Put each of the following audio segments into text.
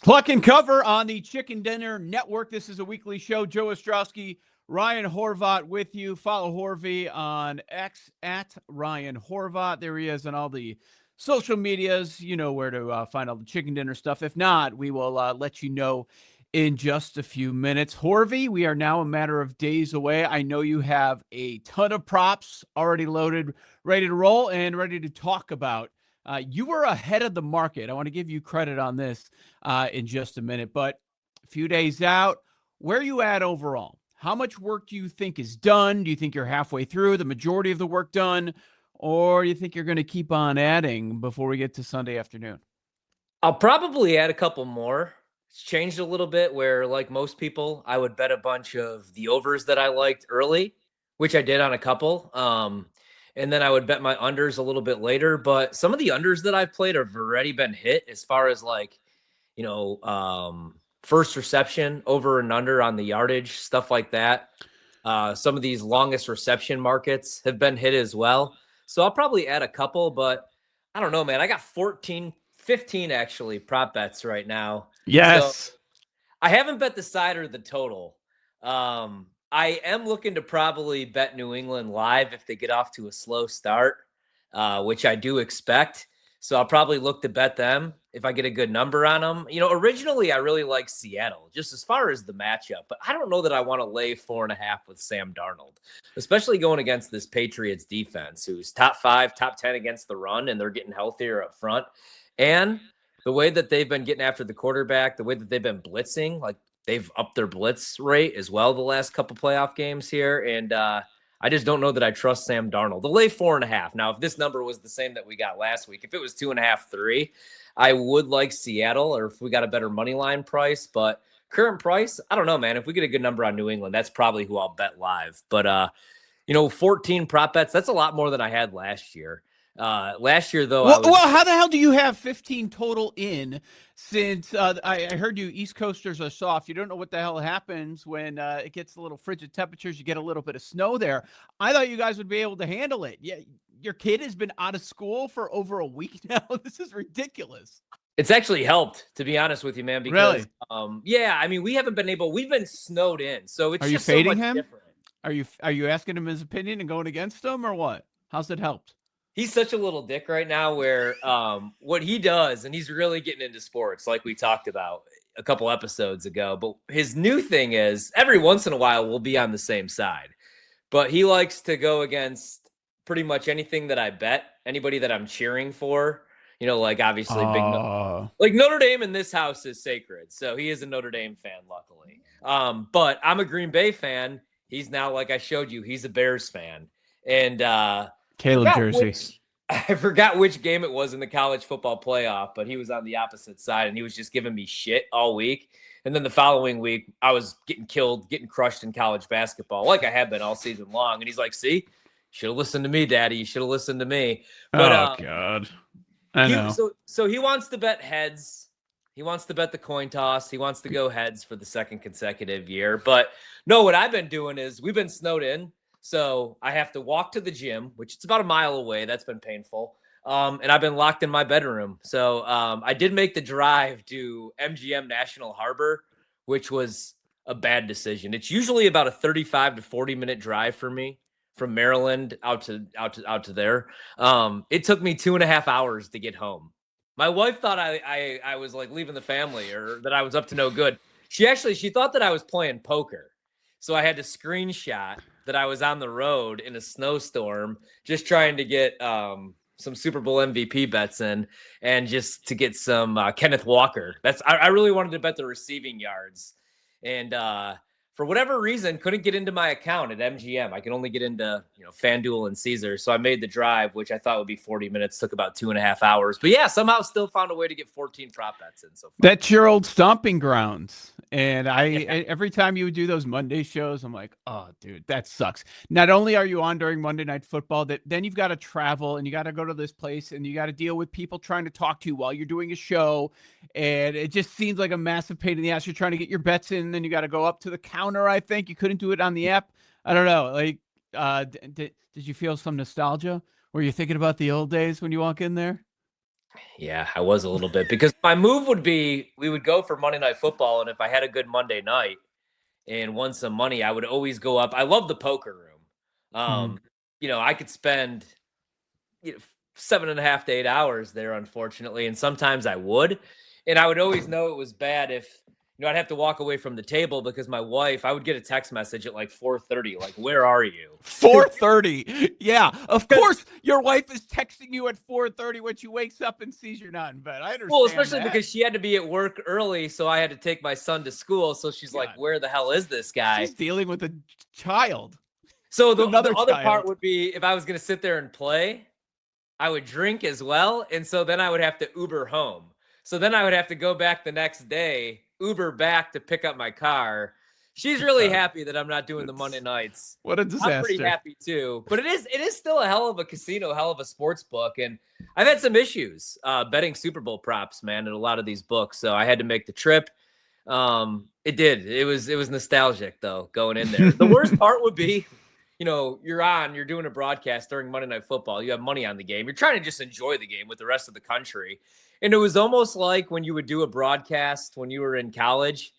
Cluck and Cover on the Chicken Dinner Network. This is a weekly show. Joe Ostrowski, Ryan Horvat with you. Follow Horvy on X at Ryan Horvat. There he is on all the social medias. You know where to find all the Chicken Dinner stuff. If not, we will let you know in just a few minutes. Horvy, we are now a matter of days away. I know you have a ton of props already loaded, ready to roll, and ready to talk about. You were ahead of the market. I want to give you credit on this in just a minute, but a few days out, where are you at overall? How much work do you think is done? Do you think you're halfway through, the majority of the work done, or you think you're going to keep on adding before we get to Sunday afternoon? I'll probably add a couple more. It's changed a little bit where, like most people, I would bet a bunch of the overs that I liked early, which I did on a couple. And then I would bet my unders a little bit later. But some of the unders that I've played have already been hit as far as first reception, over and under on the yardage, stuff like that. Some of these longest reception markets have been hit as well. So I'll probably add a couple, but I don't know, man. I got 15 actually prop bets right now. Yes. So I haven't bet the side or the total. I am looking to probably bet New England live if they get off to a slow start, which I do expect. So I'll probably look to bet them if I get a good number on them. You know, originally I really like Seattle just as far as the matchup, but I don't know that I want to lay 4.5 with Sam Darnold, especially going against this Patriots defense, who's top 5, top 10 against the run, and they're getting healthier up front. And the way that they've been getting after the quarterback, the way that they've been blitzing, like they've upped their blitz rate as well the last couple playoff games here. And I just don't know that I trust Sam Darnold. The lay 4.5. Now, if this number was the same that we got last week, if it was 2.5, 3, I would like Seattle, or if we got a better money line price. But current price, I don't know, man. If we get a good number on New England, that's probably who I'll bet live. But 14 prop bets, that's a lot more than I had last year. Last year, though, well, how the hell do you have 15 total in? Since I heard you East Coasters are soft. You don't know what the hell happens when it gets a little frigid temperatures. You get a little bit of snow there. I thought you guys would be able to handle it. Yeah, your kid has been out of school for over a week now. This is ridiculous. It's actually helped, to be honest with you, man. Because I mean, we've been snowed in, so it's just so much different. Are you asking him his opinion and going against him, or what? How's it helped? He's such a little dick right now where what he does, and he's really getting into sports like we talked about a couple episodes ago. But his new thing is every once in a while we'll be on the same side. But he likes to go against pretty much anything that I bet, anybody that I'm cheering for. You know, like obviously like Notre Dame in this house is sacred. So he is a Notre Dame fan, luckily. But I'm a Green Bay fan. He's now, like I showed you, he's a Bears fan. And Caleb jersey. I forgot which game it was in the college football playoff, but he was on the opposite side and he was just giving me shit all week. And then the following week, I was getting crushed in college basketball, like I have been all season long. And he's like, "See, you should have listened to me, Daddy. You should have listened to me." But, God. I know. So he wants to bet heads. He wants to bet the coin toss. He wants to go heads for the second consecutive year. But no, what I've been doing is we've been snowed in. So I have to walk to the gym, which it's about a mile away. That's been painful. And I've been locked in my bedroom. So I did make the drive to MGM National Harbor, which was a bad decision. It's usually about a 35 to 40-minute drive for me from Maryland out to there. It took me 2.5 hours to get home. My wife thought I was like leaving the family or that I was up to no good. She thought that I was playing poker. So I had to screenshot that I was on the road in a snowstorm, just trying to get some Super Bowl MVP bets in and just to get some Kenneth Walker. I really wanted to bet the receiving yards. And for whatever reason, couldn't get into my account at MGM. I can only get into FanDuel and Caesar. So I made the drive, which I thought would be 40 minutes, took about 2.5 hours. But yeah, somehow still found a way to get 14 prop bets in so far. That's your old stomping grounds. And every time you would do those Monday shows, I'm like, oh, dude, that sucks. Not only are you on during Monday Night Football, then you've got to travel and you got to go to this place and you got to deal with people trying to talk to you while you're doing a show. And it just seems like a massive pain in the ass. You're trying to get your bets in, and then you got to go up to the counter. I think you couldn't do it on the app. I don't know. Like, did you feel some nostalgia? Were you thinking about the old days when you walk in there? Yeah, I was a little bit because my move would be we would go for Monday Night Football, and if I had a good Monday night and won some money, I would always go up. I love the poker room. Mhm. I could spend 7.5 to 8 hours there, unfortunately, and sometimes I would, and I would always know it was bad if I'd have to walk away from the table because my wife, I would get a text message at like 4:30, like, "Where are you?" 4:30. Yeah, of course your wife is texting you at 4:30 when she wakes up and sees you're not in bed. I Well, understand especially that. because she had to be at work early, so I had to take my son to school. So she's like, God, "Where the hell is this guy?" she's dealing with a child, So the another other part child. would be if I was going to sit there and play, I would drink as well, and so then I would have to Uber home. So then I would have to go back the next day, Uber back to pick up my car. She's really God, happy that I'm not doing the Monday it's nights. what a I'm pretty disaster. happy too. But it is still a hell of a casino, hell of a sports book, and I've had some issues betting Super Bowl props, man, at a lot of these books. So I had to make the trip. It was nostalgic though going in there. The worst part would be you're doing a broadcast during Monday Night Football. You have money on the game. You're trying to just enjoy the game with the rest of the country. And it was almost like when you would do a broadcast when you were in college,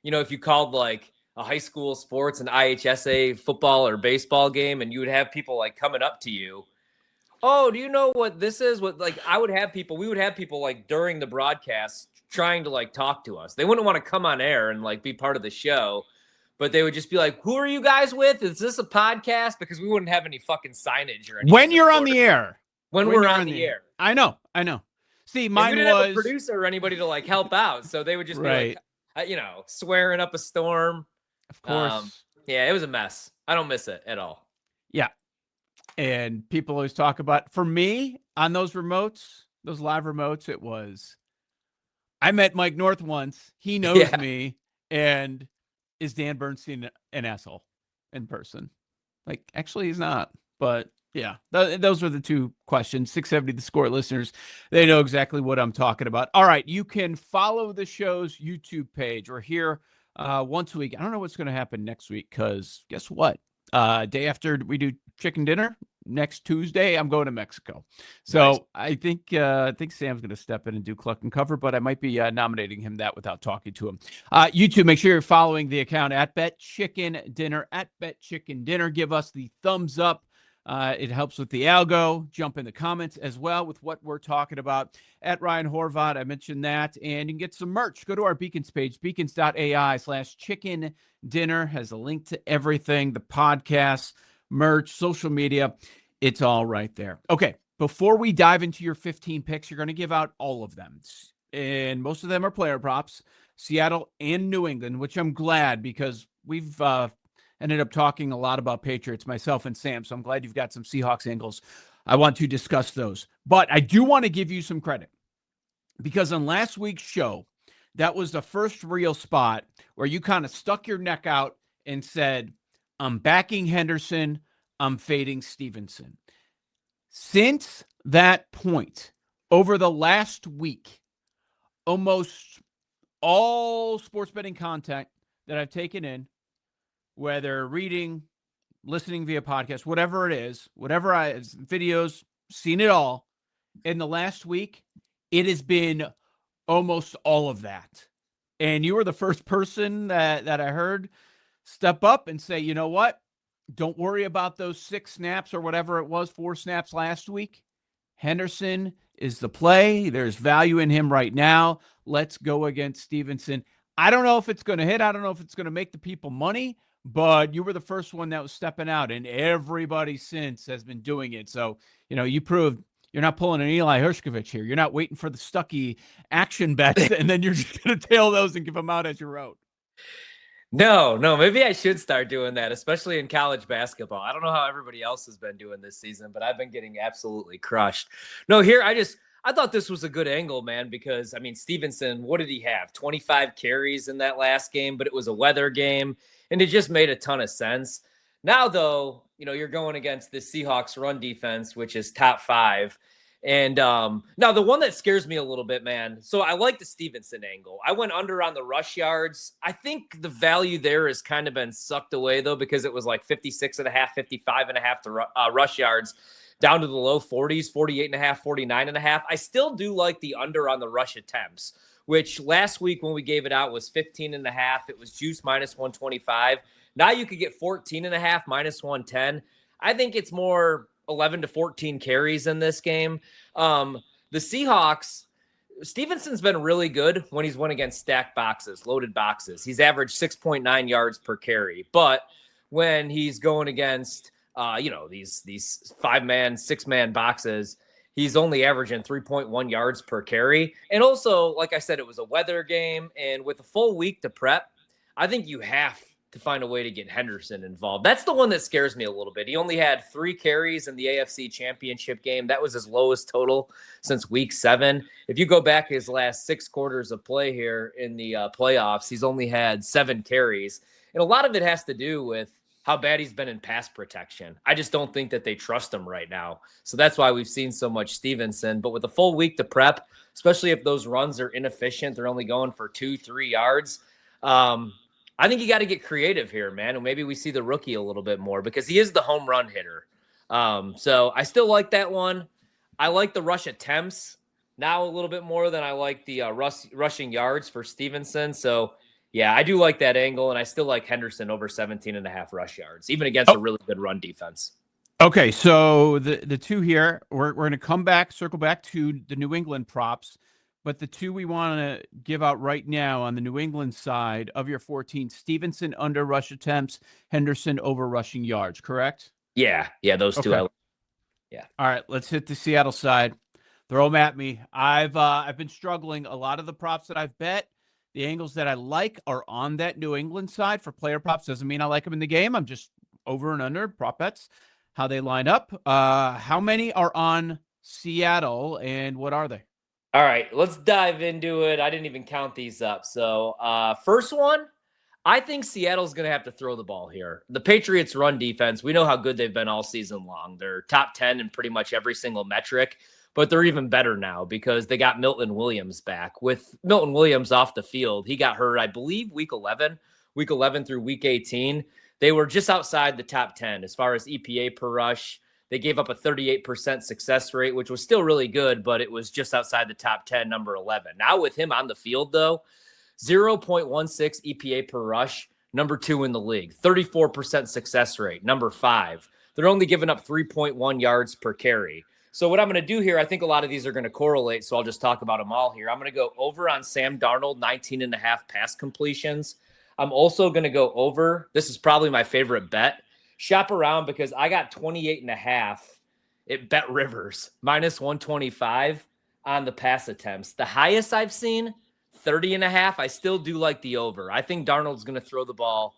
if you called like a high school sports, an IHSA football or baseball game, and you would have people like coming up to you. Oh, do you know what this is? We would have people like during the broadcast trying to like talk to us. They wouldn't want to come on air and like be part of the show, but they would just be like, "Who are you guys with? Is this a podcast?" Because we wouldn't have any fucking signage or When anything, of you're on course, the air, when when we're you're on on the the air. I know. See, And we mine didn't have a was producer or anybody to like help out. So they would just be like, right, swearing up a storm. of Um, course. yeah, it was a mess. I don't miss it at all. Yeah. And people always talk about for me on those remotes, those live remotes, it was I met Mike North once. He knows Yeah. me. And is Dan Bernstein an asshole in person? Like, actually, he's not. But yeah, those were the two questions. 670 The Score listeners, they know exactly what I'm talking about. All right, you can follow the show's YouTube page. We're here once a week. I don't know what's going to happen next week because guess what? Day after we do chicken dinner, next Tuesday, I'm going to Mexico. Nice. So I think Sam's going to step in and do Cluck and Cover, but I might be nominating him that without talking to him. YouTube, make sure you're following the account at betchickendinner, at betchickendinner. Give us the thumbs up. It helps with the algo. Jump in the comments as well with what we're talking about. At Ryan Horvat, I mentioned that. And you can get some merch. Go to our Beacons page, beacons.ai/chicken dinner. Has a link to everything, the podcast, merch, social media. It's all right there. Okay, before we dive into your 15 picks, you're going to give out all of them. And most of them are player props, Seattle and New England, which I'm glad because we've ended up talking a lot about Patriots, myself and Sam. So I'm glad you've got some Seahawks angles. I want to discuss those. But I do want to give you some credit because on last week's show, that was the first real spot where you kind of stuck your neck out and said, I'm backing Henderson, I'm fading Stevenson. Since that point, over the last week, almost all sports betting content that I've taken in, whether reading, listening via podcast, whatever it is, videos, seen it all. In the last week, it has been almost all of that. And you were the first person that I heard step up and say, you know what? Don't worry about those 6 snaps or whatever it was, 4 snaps last week. Henderson is the play. There's value in him right now. Let's go against Stevenson. I don't know if it's going to hit. I don't know if it's going to make the people money, but you were the first one that was stepping out, and everybody since has been doing it. So, you proved you're not pulling an Eli Hershkovich here. You're not waiting for the Stuckey action bets, and then you're just going to tail those and give them out as you wrote. No, maybe I should start doing that, especially in college basketball. I don't know how everybody else has been doing this season, but I've been getting absolutely crushed. No, here I thought this was a good angle, man, because Stevenson, what did he have? 25 carries in that last game, but it was a weather game, and it just made a ton of sense. Now, though, you're going against the Seahawks run defense, which is top 5. And now the one that scares me a little bit, man. So I like the Stevenson angle. I went under on the rush yards. I think the value there has kind of been sucked away, though, because it was like 56.5, 55.5 to rush yards. down to the low 40s, 48.5, 49.5. I still do like the under on the rush attempts, which last week when we gave it out was 15.5. It was juice minus 125. Now you could get 14.5 minus 110. I think it's more 11 to 14 carries in this game. The Seahawks, Stevenson's been really good when he's won against stacked boxes, loaded boxes. He's averaged 6.9 yards per carry. But when he's going against, these 5-man, 6-man boxes, he's only averaging 3.1 yards per carry. And also, like I said, it was a weather game. And with a full week to prep, I think you have to find a way to get Henderson involved. That's the one that scares me a little bit. He only had 3 carries in the AFC Championship game. That was his lowest total since week 7. If you go back his last 6 quarters of play here in the playoffs, he's only had 7 carries. And a lot of it has to do with how bad he's been in pass protection. I just don't think that they trust him right now. So that's why we've seen so much Stevenson. But with a full week to prep, especially if those runs are inefficient, they're only going for 2-3 yards. I think you got to get creative here, man. And maybe we see the rookie a little bit more because he is the home run hitter. So I still like that one. I like the rush attempts now a little bit more than I like the rushing yards for Stevenson. So, yeah, I do like that angle, and I still like Henderson over 17.5 rush yards, even against a really good run defense. Okay, so the two here, we're going to circle back to the New England props. But the two we want to give out right now on the New England side of your 14, Stevenson under rush attempts, Henderson over rushing yards, correct? Yeah, those two. Okay. Yeah. All right, let's hit the Seattle side. Throw them at me. I've been struggling. A lot of the props that I've bet, the angles that I like are on that New England side for player props. Doesn't mean I like them in the game. I'm just over and under prop bets, how they line up. How many are on Seattle, and what are they? All right, let's dive into it. I didn't even count these up. So first one, I think Seattle's going to have to throw the ball here. The Patriots run defense, we know how good they've been all season long. They're top 10 in pretty much every single metric, but they're even better now because they got Milton Williams back. With Milton Williams off the field, he got hurt, I believe, week 11 through week 18. They were just outside the top 10 as far as EPA per rush. They gave up a 38% success rate, which was still really good, but it was just outside the top 10, number 11. Now with him on the field, though, 0.16 EPA per rush, number 2 in the league. 34% success rate, number 5. They're only giving up 3.1 yards per carry. So what I'm going to do here, I think a lot of these are going to correlate, so I'll just talk about them all here. I'm going to go over on Sam Darnold, 19.5 pass completions. I'm also going to go over, this is probably my favorite bet, shop around because I got 28.5 at Bet Rivers, minus 125 on the pass attempts. The highest I've seen, 30.5. I still do like the over. I think Darnold's going to throw the ball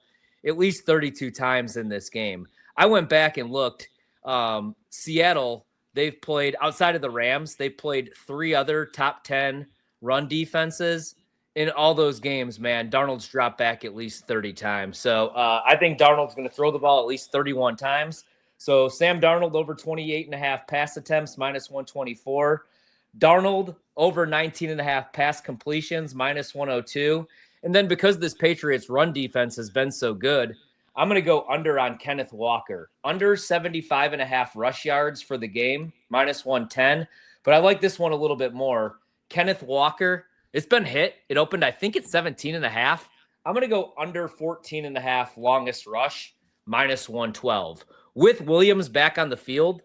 at least 32 times in this game. I went back and looked. Seattle, they've played, outside of the Rams, they've played 3 other top 10 run defenses. In all those games, man, Darnold's dropped back at least 30 times. So I think Darnold's going to throw the ball at least 31 times. So Sam Darnold over 28.5 pass attempts, minus 124. Darnold over 19.5 pass completions, minus 102. And then because this Patriots run defense has been so good, I'm going to go under on Kenneth Walker. Under 75.5 rush yards for the game, minus 110. But I like this one a little bit more. Kenneth Walker, it's been hit. It opened, I think it's 17.5. I'm going to go under 14.5 longest rush, minus 112. With Williams back on the field,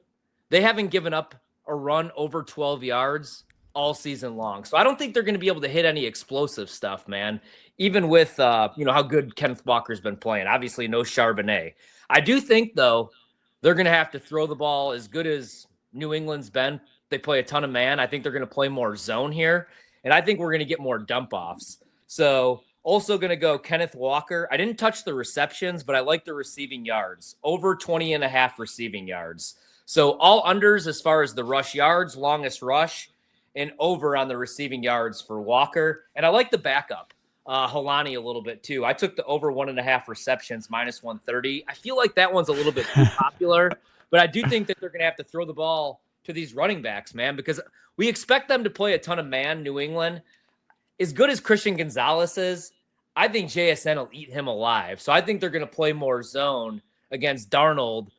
they haven't given up a run over 12 yards all season long. So I don't think they're going to be able to hit any explosive stuff, man, even with, how good Kenneth Walker's been playing. Obviously, no Charbonnet. I do think, though, they're going to have to throw the ball as good as New England's been. They play a ton of man. I think they're going to play more zone here. And I think we're going to get more dump-offs. So also going to go Kenneth Walker. I didn't touch the receptions, but I like the receiving yards. Over 20.5 receiving yards. So all unders as far as the rush yards, longest rush, and over on the receiving yards for Walker. And I like the backup, Holani, a little bit too. I took the over 1.5 receptions, minus 130. I feel like that one's a little bit too popular, but I do think that they're going to have to throw the ball to these running backs, man, because we expect them to play a ton of man, New England. As good as Christian Gonzalez is, I think JSN will eat him alive. So I think they're going to play more zone against Darnold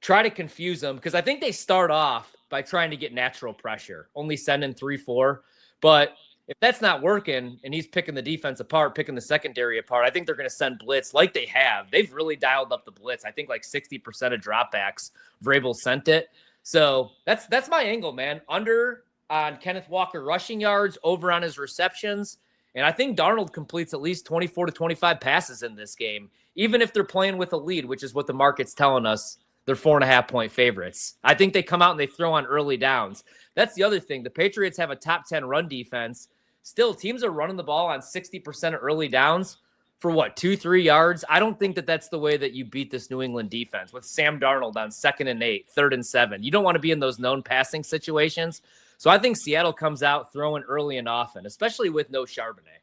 try to confuse them, because I think they start off by trying to get natural pressure, only sending 3-4. But if that's not working and he's picking the defense apart, picking the secondary apart, I think they're going to send blitz like they have. They've really dialed up the blitz. I think like 60% of dropbacks, Vrabel sent it. So that's my angle, man. Under on Kenneth Walker rushing yards, over on his receptions. And I think Darnold completes at least 24 to 25 passes in this game, even if they're playing with a lead, which is what the market's telling us. They're 4.5-point favorites. I think they come out and they throw on early downs. That's the other thing. The Patriots have a top 10 run defense. Still, teams are running the ball on 60% of early downs for what, 2-3 yards? I don't think that that's the way that you beat this New England defense with Sam Darnold on 2nd and 8, 3rd and 7. You don't want to be in those known passing situations. So I think Seattle comes out throwing early and often, especially with no Charbonnet.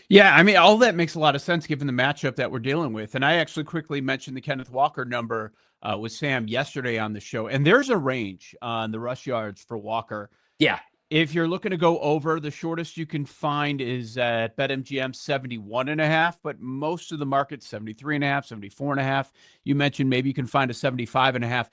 Yeah, I mean, all that makes a lot of sense given the matchup that we're dealing with. And I actually quickly mentioned the Kenneth Walker number with Sam yesterday on the show. And there's a range on the rush yards for Walker. Yeah. If you're looking to go over, the shortest you can find is at BetMGM 71.5, but most of the market 73.5, 74.5. You mentioned maybe you can find a 75.5.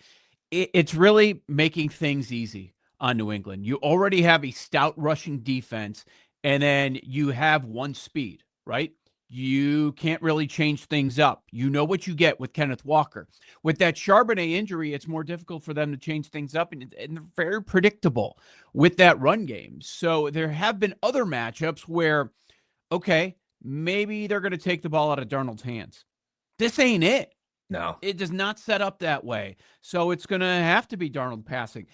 It's really making things easy on New England. You already have a stout rushing defense, and then you have one speed, right? You can't really change things up. You know what you get with Kenneth Walker. With that Charbonnet injury, it's more difficult for them to change things up, and they're very predictable with that run game. So there have been other matchups where, okay, maybe they're going to take the ball out of Darnold's hands. This ain't it. No. It does not set up that way. So it's going to have to be Darnold passing.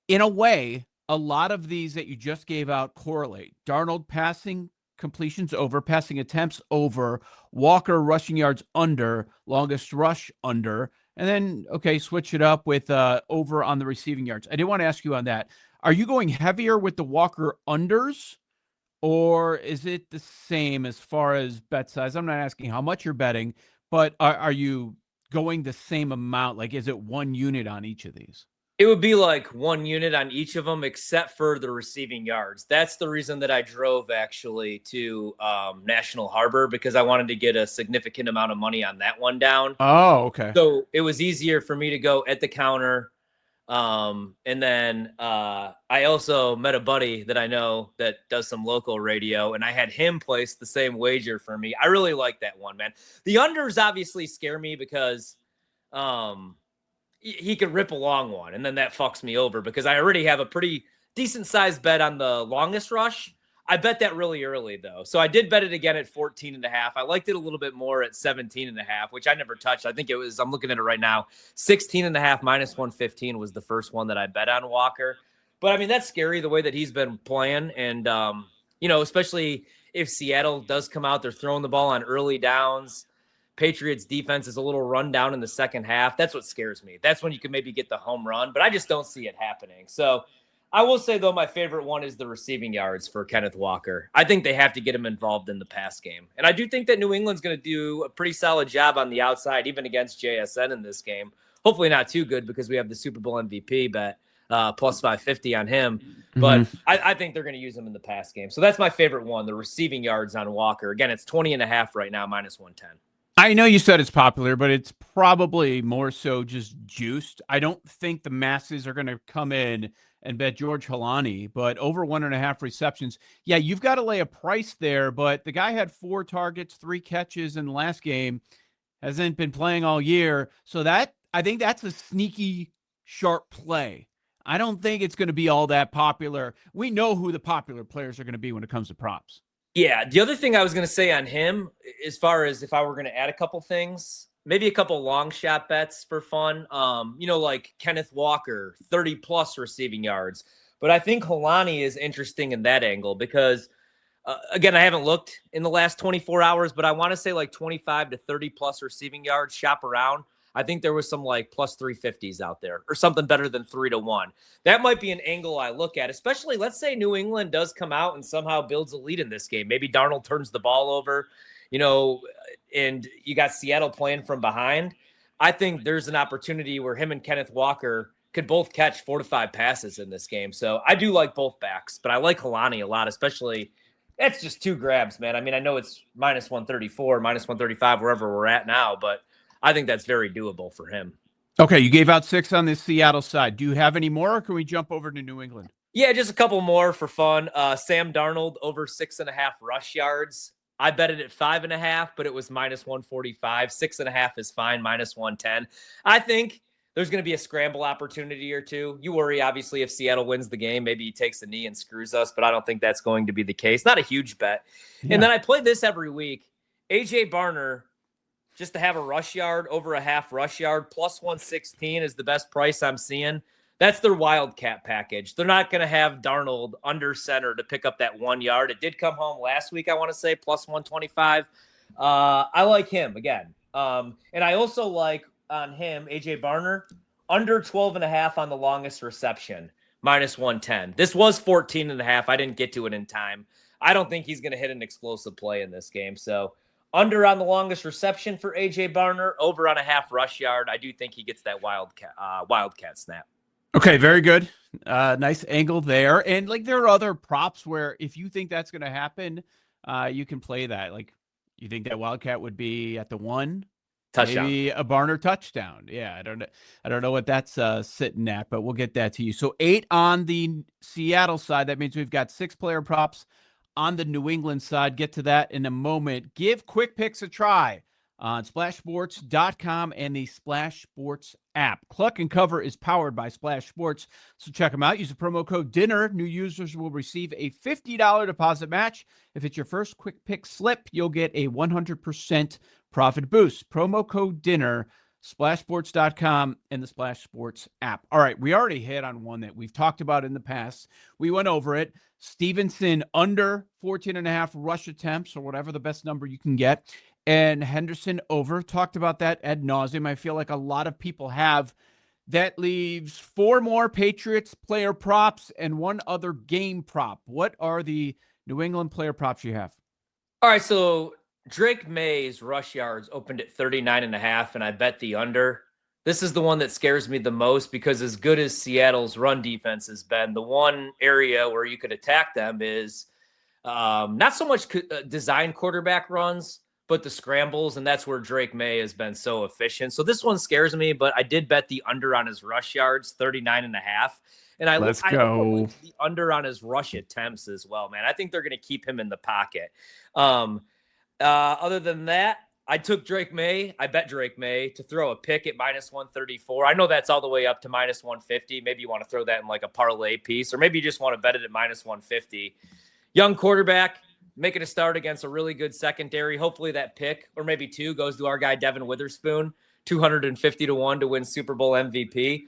In a way, a lot of these that you just gave out correlate. Darnold passing completions over, passing attempts over, Walker rushing yards under, longest rush under, and then, okay, switch it up with over on the receiving yards. I did want to ask you on that. Are you going heavier with the Walker unders, or is it the same as far as bet size? I'm not asking how much you're betting, but are you going the same amount? Like, is it one unit on each of these? It would be like one unit on each of them, except for the receiving yards. That's the reason that I drove actually to National Harbor, because I wanted to get a significant amount of money on that one down. Oh, okay. So it was easier for me to go at the counter. And then I also met a buddy that I know that does some local radio, and I had him place the same wager for me. I really like that one, man. The unders obviously scare me because he could rip a long one, and then that fucks me over because I already have a pretty decent sized bet on the longest rush. I bet that really early, though. So I did bet it again at 14.5. I liked it a little bit more at 17.5, which I never touched. I think it was, I'm looking at it right now, 16.5 minus 115 was the first one that I bet on Walker. But I mean, that's scary the way that he's been playing. And, especially if Seattle does come out, they're throwing the ball on early downs. Patriots defense is a little run down in the second half. That's what scares me. That's when you can maybe get the home run, but I just don't see it happening. So I will say, though, my favorite one is the receiving yards for Kenneth Walker. I think they have to get him involved in the pass game. And I do think that New England's going to do a pretty solid job on the outside, even against JSN in this game. Hopefully not too good because we have the Super Bowl MVP bet plus 550 on him. But I think they're going to use him in the pass game. So that's my favorite one, the receiving yards on Walker. Again, it's 20.5 right now, minus 110. I know you said it's popular, but it's probably more so just juiced. I don't think the masses are going to come in and bet George Halani, but over 1.5 receptions. Yeah, you've got to lay a price there, but the guy had 4 targets, 3 catches in the last game, hasn't been playing all year. So that, I think that's a sneaky, sharp play. I don't think it's going to be all that popular. We know who the popular players are going to be when it comes to props. Yeah, the other thing I was going to say on him, as far as if I were going to add a couple things, maybe a couple long shot bets for fun, like Kenneth Walker, 30-plus receiving yards. But I think Halani is interesting in that angle because, again, I haven't looked in the last 24 hours, but I want to say like 25 to 30-plus receiving yards, shop around. I think there was some like plus 350s out there or something better than 3-1. That might be an angle I look at, especially let's say New England does come out and somehow builds a lead in this game. Maybe Darnold turns the ball over, and you got Seattle playing from behind. I think there's an opportunity where him and Kenneth Walker could both catch 4 to 5 passes in this game. So I do like both backs, but I like Halani a lot, especially that's just 2 grabs, man. I mean, I know it's minus 134, minus 135, wherever we're at now, but I think that's very doable for him. Okay, you gave out 6 on the Seattle side. Do you have any more, or can we jump over to New England? Yeah, just a couple more for fun. Sam Darnold over 6.5 rush yards. I bet it at 5.5, but it was minus 145. 6.5 is fine, minus 110. I think there's going to be a scramble opportunity or two. You worry, obviously, if Seattle wins the game, maybe he takes a knee and screws us, but I don't think that's going to be the case. Not a huge bet. Yeah. And then I play this every week. AJ Barner, just to have a rush yard over a half rush yard, plus 116 is the best price I'm seeing. That's their Wildcat package. They're not going to have Darnold under center to pick up that 1 yard. It did come home last week, I want to say, plus 125. I like him again. And I also like on him, AJ Barner, under 12.5 on the longest reception, minus 110. This was 14.5. I didn't get to it in time. I don't think he's going to hit an explosive play in this game. So under on the longest reception for AJ Barner, over on a half rush yard. I do think he gets that Wildcat snap. Okay, very good. Nice angle there. And like there are other props where if you think that's going to happen, you can play that. Like you think that Wildcat would be at the 1 touchdown, maybe a Barner touchdown. Yeah, I don't know what that's sitting at, but we'll get that to you. So 8 on the Seattle side. That means we've got 6 player props on the New England side. Get to that in a moment. Give Quick Picks a try on splashsports.com and the Splash Sports app. Cluck and Cover is powered by Splash Sports, so check them out. Use the promo code DINNER. New users will receive a $50 deposit match. If it's your first Quick Pick slip, you'll get a 100% profit boost. Promo code DINNER, splashsports.com and the Splash Sports app. All right, we already hit on one that we've talked about in the past. We went over it. Stevenson under 14.5 rush attempts, or whatever the best number you can get. And Henderson over. Talked about that ad nauseum. I feel like a lot of people have. That leaves 4 more Patriots player props and 1 other game prop. What are the New England player props you have? All right, so Drake May's rush yards opened at 39.5, and I bet the under. This is the one that scares me the most because as good as Seattle's run defense has been, the one area where you could attack them is not so much design quarterback runs, but the scrambles, and that's where Drake May has been so efficient. So this one scares me, but I did bet the under on his rush yards, 39.5. And I Let's like go. the under on his rush attempts as well, man. I think they're going to keep him in the pocket. Other than that, I took Drake May. I bet Drake May to throw a pick at minus 134. I know that's all the way up to minus 150. Maybe you want to throw that in like a parlay piece, or maybe you just want to bet it at minus 150. Young quarterback, making a start against a really good secondary. Hopefully that pick, or maybe 2, goes to our guy Devin Witherspoon, 250-1 to win Super Bowl MVP.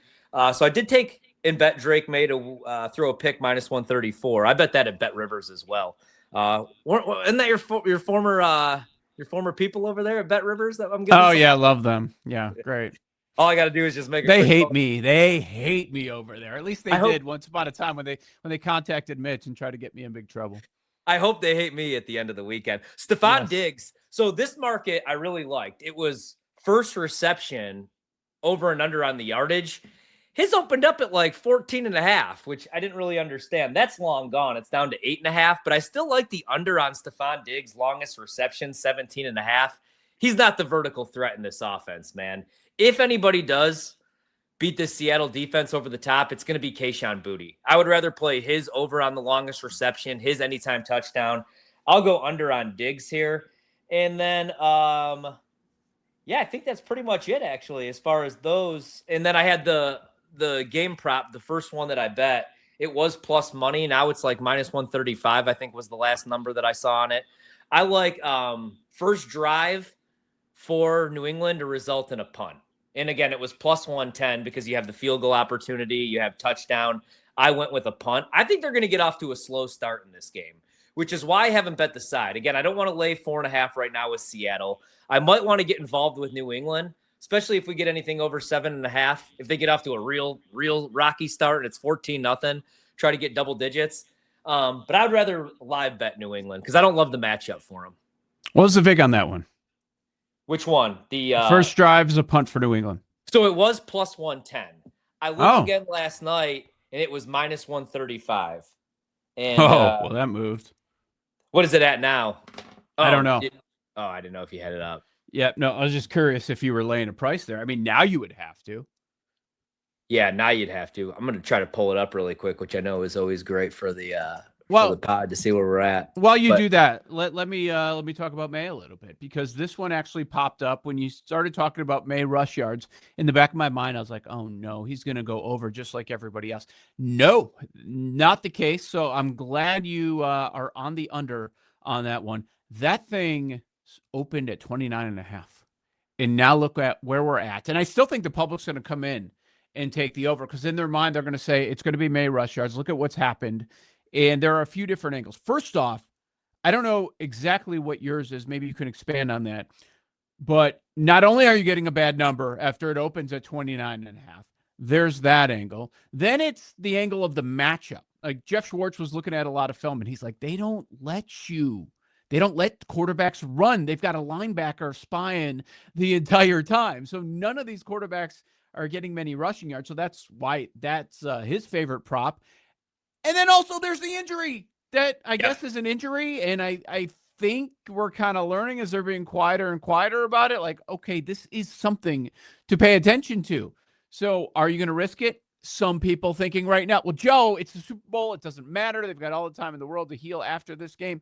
So I did take and bet Drake May to throw a pick minus 134. I bet that at Bet Rivers as well. Isn't that your former people over there at Bet Rivers that I'm getting? Oh yeah, I love them. Yeah, great. All I got to do is just make. They hate me. They hate me over there. At least they did once upon a time when they contacted Mitch and tried to get me in big trouble. I hope they hate me at the end of the weekend. Stephon Diggs. So this market I really liked. It was first reception over and under on the yardage. His opened up at like 14.5, which I didn't really understand. That's long gone. It's down to 8.5, but I still like the under on Stephon Diggs' longest reception, 17.5. He's not the vertical threat in this offense, man. If anybody does beat the Seattle defense over the top, it's going to be Kayshon Boutte. I would rather play his over on the longest reception, his anytime touchdown. I'll go under on Diggs here. And then, yeah, I think that's pretty much it, actually, as far as those. And then I had the game prop, the first one that I bet. It was plus money. Now it's like minus 135, I think was the last number that I saw on it. I like first drive for New England to result in a punt. And again, it was plus 110 because you have the field goal opportunity, you have touchdown. I went with a punt. I think they're going to get off to a slow start in this game, which is why I haven't bet the side. Again, I don't want to lay 4.5 right now with Seattle. I might want to get involved with New England, especially if we get anything over 7.5. If they get off to a real rocky start and it's 14-0, try to get double digits. But I'd rather live bet New England because I don't love the matchup for them. What was the vig on that one? Which one? The first drive is a punt for New England. So it was plus 110. I looked again last night, and it was minus 135. And, well, that moved. What is it at now? I don't know. I didn't know if you had it up. Yeah, no, I was just curious if you were laying a price there. I mean, now you would have to. Yeah, now you'd have to. I'm gonna try to pull it up really quick, which I know is always great for the Well, pod to see where we're at. while you But do that, let me talk about May a little bit, because this one actually popped up when you started talking about May rush yards. In the back of my mind, I was like, oh no, he's going to go over just like everybody else. No, not the case. So I'm glad you are on the under on that one. That thing opened at 29.5. And now look at where we're at. And I still think the public's going to come in and take the over, because in their mind, they're going to say it's going to be May rush yards. Look at what's happened. And there are a few different angles. First off, I don't know exactly what yours is. Maybe you can expand on that. But not only are you getting a bad number after it opens at 29.5, there's that angle. Then it's the angle of the matchup. Like Jeff Schwartz was looking at a lot of film, and he's like, they don't let quarterbacks run. They've got a linebacker spying the entire time. So none of these quarterbacks are getting many rushing yards. So that's why that's his favorite prop. And then also there's the injury that I guess is an injury. And I think we're kind of learning as they're being quieter and quieter about it. Like, okay, this is something to pay attention to. So are you going to risk it? Some people thinking right now, well, Joe, it's the Super Bowl. It doesn't matter. They've got all the time in the world to heal after this game.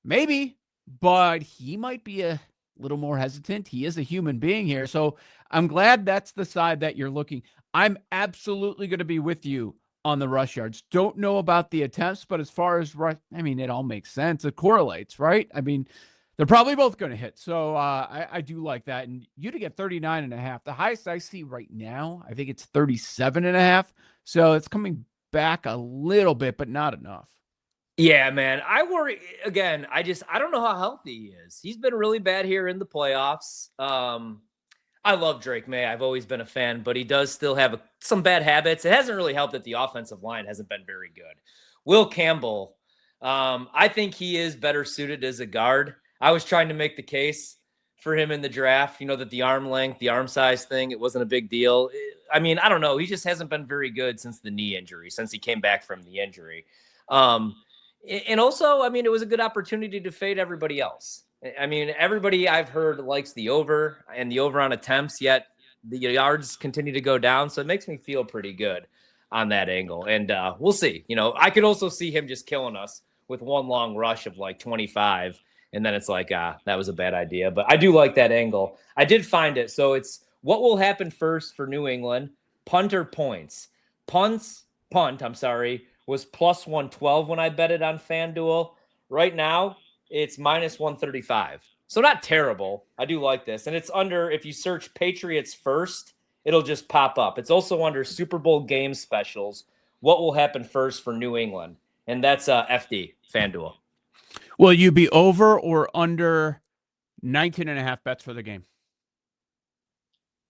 Maybe, but he might be a little more hesitant. He is a human being here. So I'm glad that's the side that you're looking. I'm absolutely going to be with you on the rush yards. Don't know about the attempts, but as far as rush, I mean, it all makes sense. It correlates, right? I mean, they're probably both going to hit. So I do like that. And you to get 39.5. The highest I see right now, I think it's 37.5. So it's coming back a little bit, but not enough. yeah, man, I worry again. I don't know how healthy he is. He's been really bad here in the playoffs. I love Drake May. I've always been a fan, but he does still have some bad habits. It hasn't really helped that the offensive line hasn't been very good. Will Campbell, I think he is better suited as a guard. I was trying to make the case for him in the draft, that the arm length, the arm size thing, it wasn't a big deal. I mean, I don't know. He just hasn't been very good since the knee injury, since he came back from the injury. And also, I mean, it was a good opportunity to fade everybody else. I mean, everybody I've heard likes the over and the over on attempts, yet the yards continue to go down. So it makes me feel pretty good on that angle. And we'll see. I could also see him just killing us with one long rush of like 25. And then it's like, that was a bad idea. But I do like that angle. I did find it. So it's what will happen first for New England, punt or points. Punt, was plus 112 when I bet it on FanDuel. Right now, it's minus 135. So not terrible. I do like this. And it's under, if you search Patriots first, it'll just pop up. It's also under Super Bowl game specials. What will happen first for New England? And that's FD, FanDuel. Will you be over or under 19.5 bets for the game?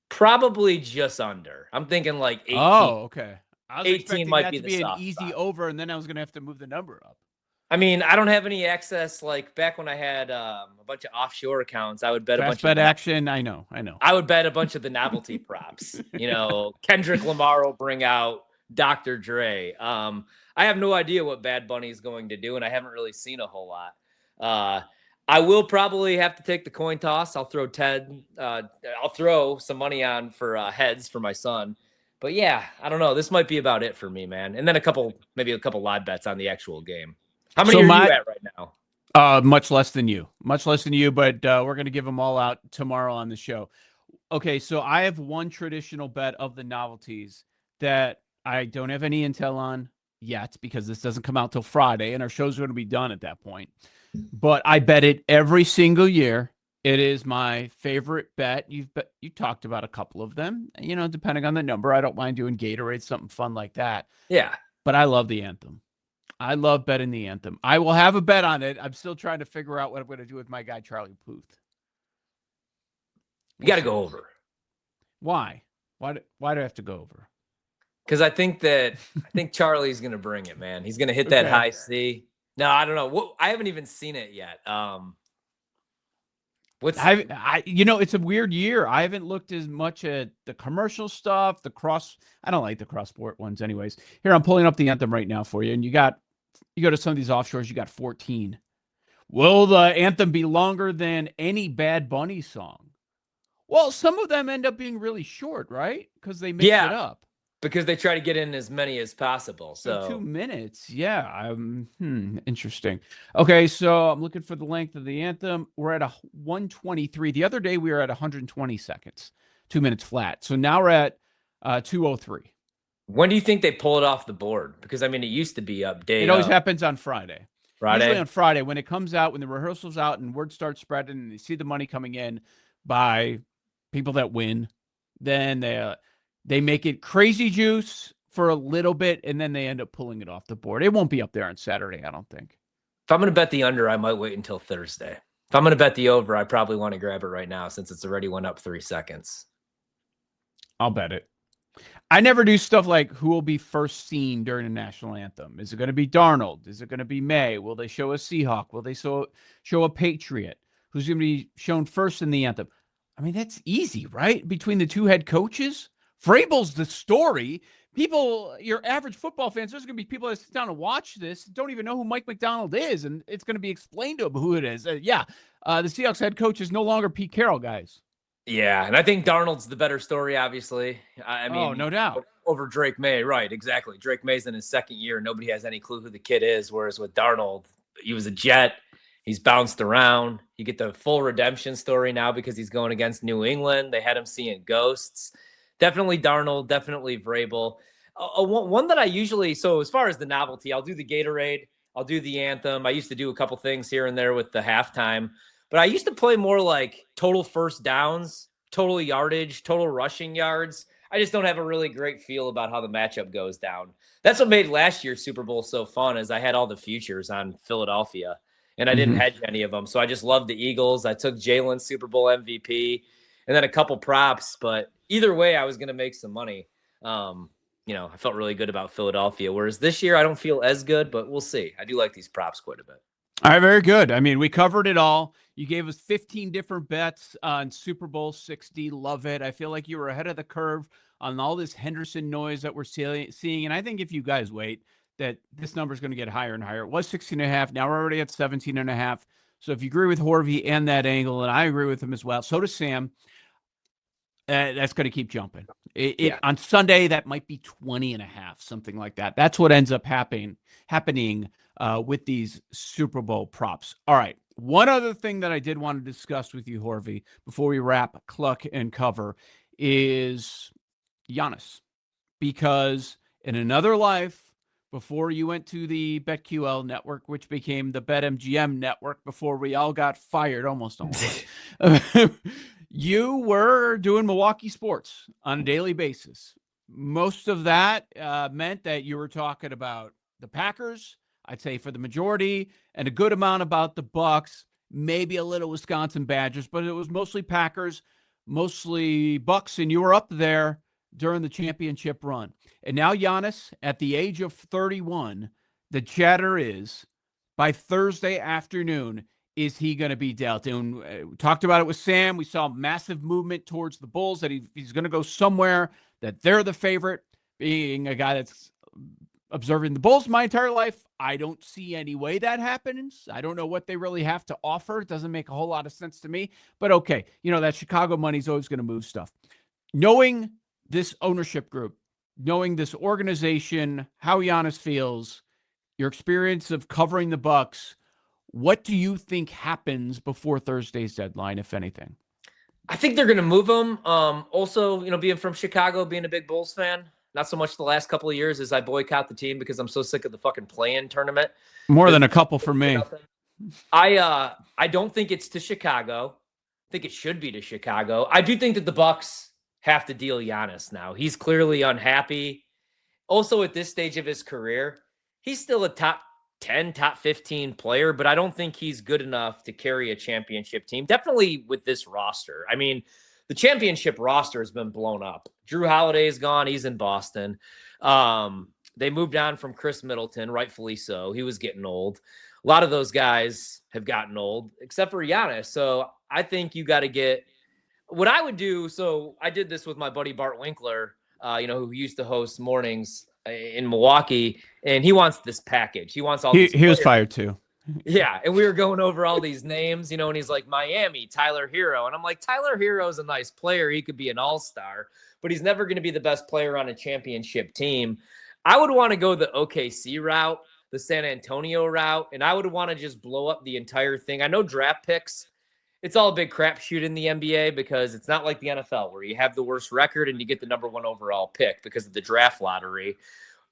Probably just under. I'm thinking like 18. Oh, okay. I was 18 expecting might that be to the be an soft easy spot. over, and then I was going to have to move the number up. I mean, I don't have any access. Like back when I had a bunch of offshore accounts, I would bet a bunch bet of action. I know. I would bet a bunch of the novelty props. Kendrick Lamar will bring out Dr. Dre. I have no idea what Bad Bunny is going to do, and I haven't really seen a whole lot. I will probably have to take the coin toss. I'll throw I'll throw some money on for heads for my son. But yeah, I don't know. This might be about it for me, man. And then maybe a couple live bets on the actual game. How many are you at right now? Much less than you, but we're going to give them all out tomorrow on the show. Okay, so I have one traditional bet of the novelties that I don't have any intel on yet, because this doesn't come out till Friday, and our show's going to be done at that point. But I bet it every single year. It is my favorite bet. You talked about a couple of them, depending on the number. I don't mind doing Gatorade, something fun like that. Yeah. But I love the anthem. I love betting the anthem. I will have a bet on it. I'm still trying to figure out what I'm going to do with my guy, Charlie Puth. You got to go over. Why? Why do I have to go over? Because I think Charlie's going to bring it, man. He's going to hit that high C. No, I don't know. I haven't even seen it yet. It's a weird year. I haven't looked as much at the commercial stuff, I don't like the cross sport ones anyways. Here, I'm pulling up the anthem right now for you. And you go to some of these offshores, you got 14. Will the anthem be longer than any Bad Bunny song? Well, some of them end up being really short, right? Because they mix it up. because they try to get in as many as possible. So 2 minutes. Yeah. Interesting. Okay. So I'm looking for the length of the anthem. We're at 123. The other day we were at 120 seconds, 2 minutes flat. So now we're at 203. when do you think they pull it off the board? Because I mean, it used to be up day. It always happens on Friday. Friday? Usually on Friday when it comes out, when the rehearsal's out and word starts spreading and they see the money coming in by people that win, then they make it crazy juice for a little bit, and then they end up pulling it off the board. It won't be up there on Saturday, I don't think. If I'm going to bet the under, I might wait until Thursday. If I'm going to bet the over, I probably want to grab it right now since it's already went up 3 seconds. I'll bet it. I never do stuff like who will be first seen during the national anthem. Is it going to be Darnold? Is it going to be May? Will they show a Seahawk? Will they show a Patriot? Who's going to be shown first in the anthem? I mean, that's easy, right? Between the two head coaches. Vrabel's the story. People, your average football fans, there's going to be people that sit down and watch this, don't even know who Mike McDonald is, and it's going to be explained to them who it is. The Seahawks head coach is no longer Pete Carroll, guys. Yeah, and I think Darnold's the better story, obviously. I mean, no doubt. Over Drake May, right, exactly. Drake May's in his second year. Nobody has any clue who the kid is, whereas with Darnold, he was a Jet. He's bounced around. You get the full redemption story now because he's going against New England. They had him seeing ghosts. Definitely Darnold, definitely Vrabel. One that I usually, so as far as the novelty, I'll do the Gatorade. I'll do the anthem. I used to do a couple things here and there with the halftime. But I used to play more like total first downs, total yardage, total rushing yards. I just don't have a really great feel about how the matchup goes down. That's what made last year's Super Bowl so fun, is I had all the futures on Philadelphia, and I didn't hedge any of them. So I just loved the Eagles. I took Jalen's Super Bowl MVP and then a couple props. But either way, I was going to make some money. I felt really good about Philadelphia, whereas this year I don't feel as good, but we'll see. I do like these props quite a bit. All right, very good. I mean, we covered it all. You gave us 15 different bets on Super Bowl 60. Love it. I feel like you were ahead of the curve on all this Henderson noise that we're seeing. And I think if you guys wait, that this number is going to get higher and higher. It was 16.5. Now we're already at 17.5. So if you agree with Horvy and that angle, and I agree with him as well, so does Sam, that's going to keep jumping. On Sunday, that might be 20.5, something like that. That's what ends up happening with these Super Bowl props. All right. One other thing that I did want to discuss with you, Horvy, before we wrap Cluck and cover is Giannis. Because in another life, before you went to the BetQL network, which became the BetMGM network before we all got fired, almost. You were doing Milwaukee sports on a daily basis. Most of that meant that you were talking about the Packers, I'd say for the majority, and a good amount about the Bucks, maybe a little Wisconsin Badgers, but it was mostly Packers, mostly Bucks, and you were up there during the championship run. And now Giannis, at the age of 31, the chatter is, by Thursday afternoon, is he going to be dealt? And we talked about it with Sam. We saw massive movement towards the Bulls, that he's going to go somewhere, that they're the favorite. Being a guy that's observing the Bulls my entire life, I don't see any way that happens. I don't know what they really have to offer. It doesn't make a whole lot of sense to me. But okay, that Chicago money is always going to move stuff. Knowing this ownership group, knowing this organization, how Giannis feels, your experience of covering the Bucks, what do you think happens before Thursday's deadline, if anything? I think they're going to move him. Also, being from Chicago, being a big Bulls fan, not so much the last couple of years as I boycott the team because I'm so sick of the fucking play-in tournament. More than a couple for me. I don't think it's to Chicago. I think it should be to Chicago. I do think that the Bucks have to deal Giannis now. He's clearly unhappy. Also, at this stage of his career, he's still a top 10, top 15 player, but I don't think he's good enough to carry a championship team. Definitely with this roster. I mean, the championship roster has been blown up. Drew Holiday is gone. He's in Boston. They moved on from Chris Middleton, rightfully so. He was getting old. A lot of those guys have gotten old, except for Giannis. So I think you got to get what I would do. So I did this with my buddy Bart Winkler, who used to host mornings in Milwaukee, and he wants this package. He wants all. He was fired too. Yeah, and we were going over all these names, and he's like, Miami, Tyler Hero. And I'm like, Tyler Hero's a nice player. He could be an all-star, but he's never going to be the best player on a championship team. I would want to go the OKC route, the San Antonio route, and I would want to just blow up the entire thing. I know draft picks, it's all a big crapshoot in the NBA because it's not like the NFL where you have the worst record and you get the number 1 overall pick because of the draft lottery.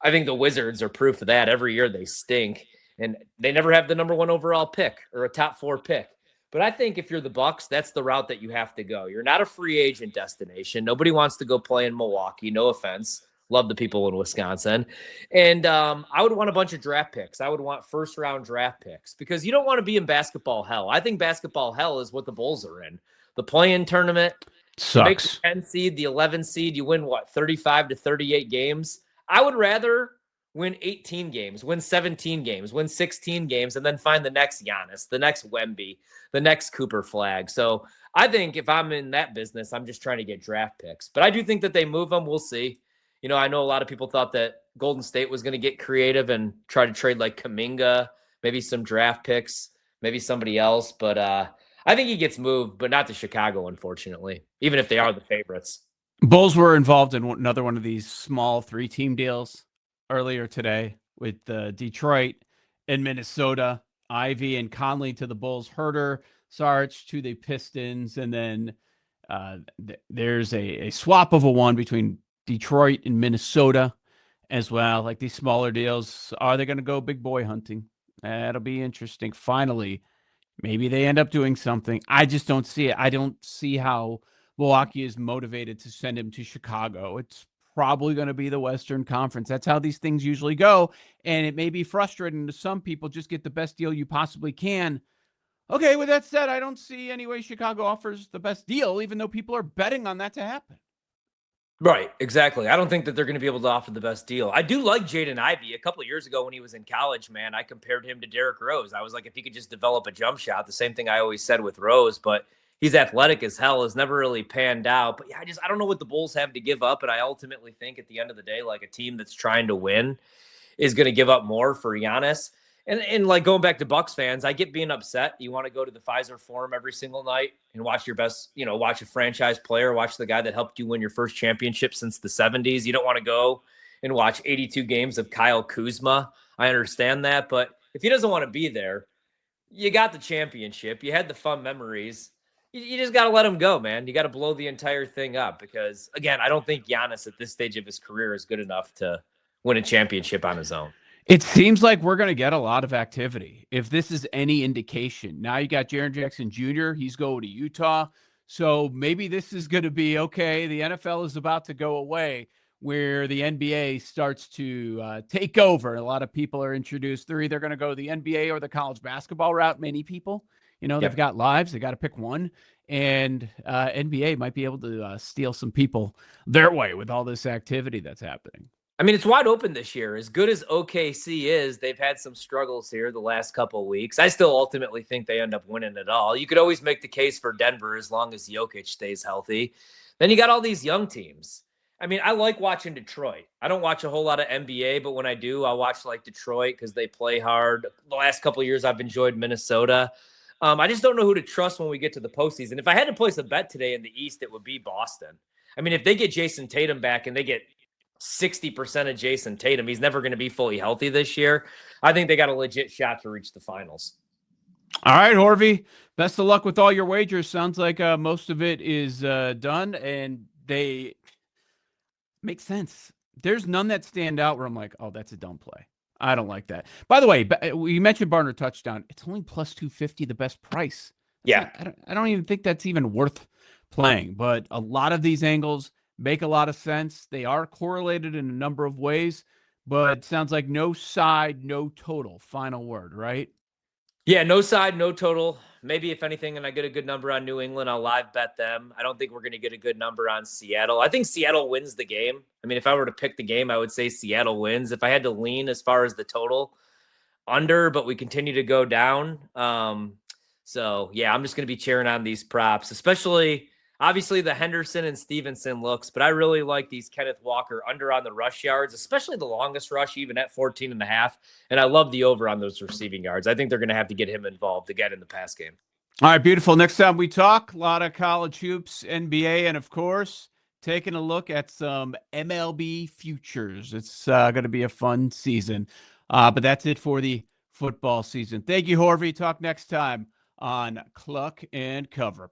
I think the Wizards are proof of that. Every year they stink. And they never have the number 1 overall pick or a top 4 pick. But I think if you're the Bucks, that's the route that you have to go. You're not a free agent destination. Nobody wants to go play in Milwaukee. No offense. Love the people in Wisconsin. And I would want a bunch of draft picks. I would want first-round draft picks because you don't want to be in basketball hell. I think basketball hell is what the Bulls are in. The play-in tournament. Sucks. You make the 10 seed, the 11 seed. You win, 35 to 38 games? I would rather win 18 games, win 17 games, win 16 games, and then find the next Giannis, the next Wemby, the next Cooper Flag. So I think if I'm in that business, I'm just trying to get draft picks. But I do think that they move them. We'll see. I know a lot of people thought that Golden State was going to get creative and try to trade like Kuminga, maybe some draft picks, maybe somebody else. But I think he gets moved, but not to Chicago, unfortunately, even if they are the favorites. Bulls were involved in another one of these small 3-team deals earlier today with Detroit and Minnesota. Ivy and Conley to the Bulls, Herter, Sarge to the Pistons, and then there's a swap of a one between Detroit and Minnesota as well. Like these smaller deals, are they going to go big boy hunting? That'll be interesting. Finally, maybe they end up doing something. I just don't see it. I don't see how Milwaukee is motivated to send him to Chicago. It's probably going to be the Western Conference. That's how these things usually go. And it may be frustrating to some people. Just get the best deal you possibly can. Okay, with that said, I don't see any way Chicago offers the best deal, even though people are betting on that to happen. Right, exactly. I don't think that they're going to be able to offer the best deal. I do like Jaden Ivey. A couple of years ago when he was in college, man, I compared him to Derrick Rose. I was like, if he could just develop a jump shot, the same thing I always said with Rose, but he's athletic as hell, has never really panned out. But yeah, I don't know what the Bulls have to give up. And I ultimately think at the end of the day, like a team that's trying to win is going to give up more for Giannis. And like going back to Bucks fans, I get being upset. You want to go to the Pfizer Forum every single night and watch your best, watch a franchise player, watch the guy that helped you win your first championship since the 70s. You don't want to go and watch 82 games of Kyle Kuzma. I understand that. But if he doesn't want to be there, you got the championship. You had the fun memories. You just got to let him go, man. You got to blow the entire thing up because, again, I don't think Giannis at this stage of his career is good enough to win a championship on his own. It seems like we're going to get a lot of activity. If this is any indication, now you got Jaren Jackson Jr., he's going to Utah. So maybe this is going to be, okay, the NFL is about to go away where the NBA starts to take over. A lot of people are introduced. They're either going to go the NBA or the college basketball route. Many people, they've got lives. They got to pick one. And NBA might be able to steal some people their way with all this activity that's happening. I mean, it's wide open this year. As good as OKC is, they've had some struggles here the last couple of weeks. I still ultimately think they end up winning it all. You could always make the case for Denver as long as Jokic stays healthy. Then you got all these young teams. I mean, I like watching Detroit. I don't watch a whole lot of NBA, but when I do, I watch like Detroit because they play hard. The last couple of years, I've enjoyed Minnesota. I just don't know who to trust when we get to the postseason. If I had to place a bet today in the East, it would be Boston. I mean, if they get Jason Tatum back and they get 60% of Jason Tatum, he's never going to be fully healthy this year. I think they got a legit shot to reach the finals. All right, Horvy, best of luck with all your wagers. Sounds like most of it is done, and they make sense. There's none that stand out where I'm like, oh, that's a dumb play. I don't like that. By the way, we mentioned Barner touchdown. It's only plus 250, the best price. I don't even think that's even worth playing, but a lot of these angles make a lot of sense. They are correlated in a number of ways, but it sounds like no side, no total. Final word, right? Yeah, no side, no total. Maybe if anything, and I get a good number on New England, I'll live bet them. I don't think we're going to get a good number on Seattle. I think Seattle wins the game. I mean, if I were to pick the game, I would say Seattle wins. If I had to lean as far as the total, under, but we continue to go down. So, yeah, I'm just going to be cheering on these props, especially Obviously, the Henderson and Stevenson looks, but I really like these Kenneth Walker under on the rush yards, especially the longest rush, even at 14.5. And I love the over on those receiving yards. I think they're going to have to get him involved again in the pass game. All right, beautiful. Next time we talk, a lot of college hoops, NBA, and of course, taking a look at some MLB futures. It's going to be a fun season. But that's it for the football season. Thank you, Horvy. Talk next time on Cluck and Cover.